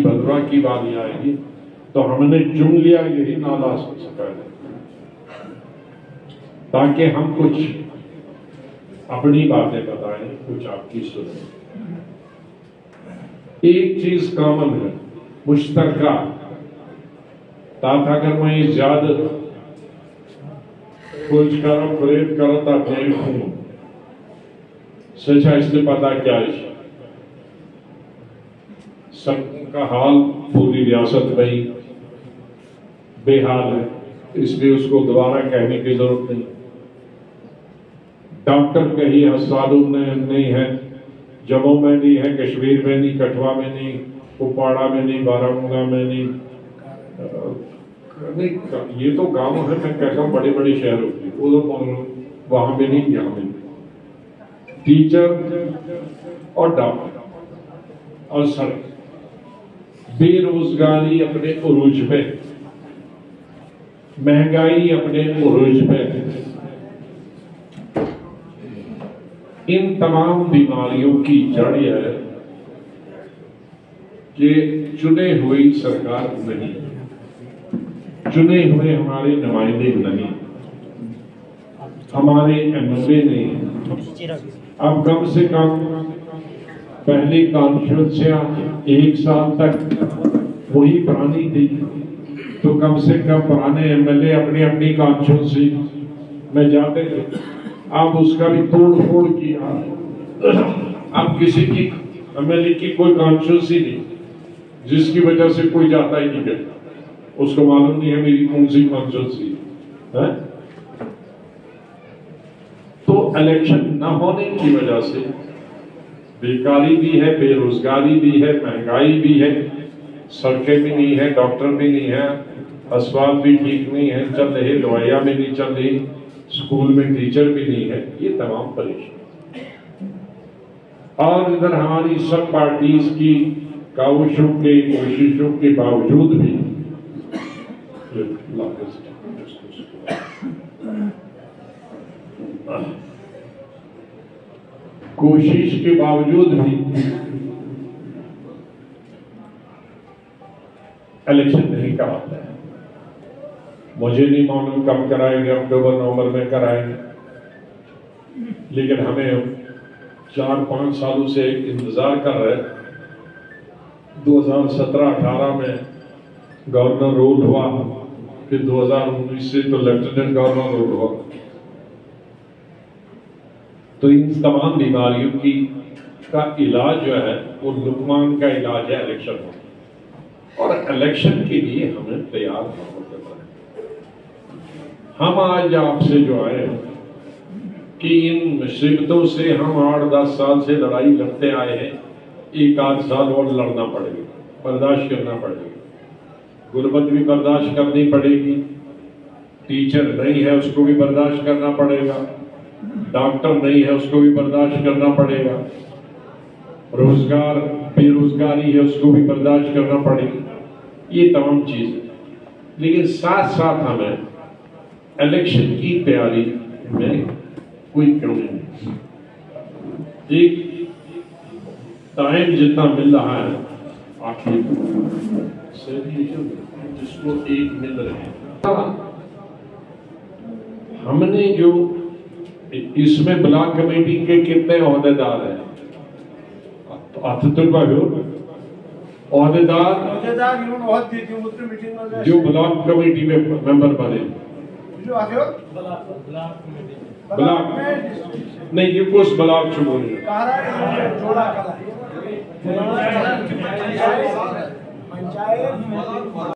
भद्रा की बारी आएगी तो हमने चुन लिया यही नाला सबसे पहले, ताकि हम कुछ अपनी बातें बताएं, कुछ आपकी सुने। एक चीज कॉमन है, मुश्तरका, ताकि अगर मैं ज्यादा कुछ करो प्रेत करो तो देखूं सच्चा इसलिए पता क्या है। सबका हाल पूरी रियासत में बेहाल है, इसलिए उसको दोबारा कहने की जरूरत नहीं। डॉक्टर कहीं अस्पतालों में नहीं है, जम्मू में नहीं है, कश्मीर में नहीं, कठुआ में नहीं, कुपवाड़ा में नहीं, बारामूला में नहीं, ये तो गांव है। मैं कहता हूँ बड़े बड़े शहरों की, वहां में नहीं, यहाँ में टीचर और डॉक्टर और सड़क, बेरोजगारी अपने उरूज पे, महंगाई अपने उरूज पे, इन तमाम बीमारियों की जड़ यह है कि चुने हुई सरकार नहीं, चुने हुए हमारे नुमाइंदे नहीं, हमारे एमएलए नहीं। अब कम से कम पहली कॉन्फ्रेंसियां एक साल तक वही पुरानी थी, तो कम से कम पुराने एमएलए अपनी अपनी कॉन्फ्रेंसी में जाते थे। अब उसका भी तोड़ फोड़ किया। अब किसी की एमएलए की कोई कॉन्फ्रेंसी नहीं, जिसकी वजह से कोई जाता ही नहीं करता, उसको मालूम नहीं है मेरी कौन सी कॉन्फ्रेंसी है। तो इलेक्शन न होने की वजह से बेकारी भी है, बेरोजगारी भी है, महंगाई भी है, सड़कें भी नहीं है, डॉक्टर भी नहीं है, अस्पताल भी ठीक नहीं है चल रहे, दवाइयां भी नहीं चल रही, स्कूल में टीचर भी नहीं है, ये तमाम परेशानी। और इधर हमारी सब पार्टीज की काविशों के कोशिशों के बावजूद भी कोशिश के बावजूद भी इलेक्शन नहीं कराते हैं। मुझे नहीं मालूम कब कराएंगे, अक्टूबर नवंबर में कराएंगे, लेकिन हमें 4-5 सालों से इंतजार कर रहे। 2017-18 में गवर्नर रूल हुआ, फिर 2019 से तो लेफ्टिनेंट गवर्नर रूल हुआ। तो इन तमाम बीमारियों की का इलाज जो है वो लुकमान का इलाज है इलेक्शन में, और इलेक्शन के लिए हमें तैयार होना पड़ता है। हम आज आपसे जो आए कि इन मुसीबतों से हम 8-10 साल से लड़ाई लड़ते आए हैं, 1-8 साल और लड़ना पड़ेगा, बर्दाश्त करना पड़ेगा, गुर्बत भी बर्दाश्त करनी पड़ेगी, टीचर नहीं है उसको भी बर्दाश्त करना पड़ेगा, डॉक्टर नहीं है उसको भी बर्दाश्त करना पड़ेगा, रोजगार बेरोजगारी है उसको भी बर्दाश्त करना पड़ेगी, ये तमाम चीजें। लेकिन साथ साथ हमें इलेक्शन की तैयारी में कोई कमी नहीं। एक टाइम जितना मिल रहा है आखिर जिसको एक मिल रहे हैं, हमने जो इसमें ब्लॉक कमेटी के कितने ओहदेदार हैं? ओहदेदार जो ब्लॉक कमेटी में मेंबर बने, ब्लॉक नहीं, ये कुछ ब्लॉक चुनो पंचायत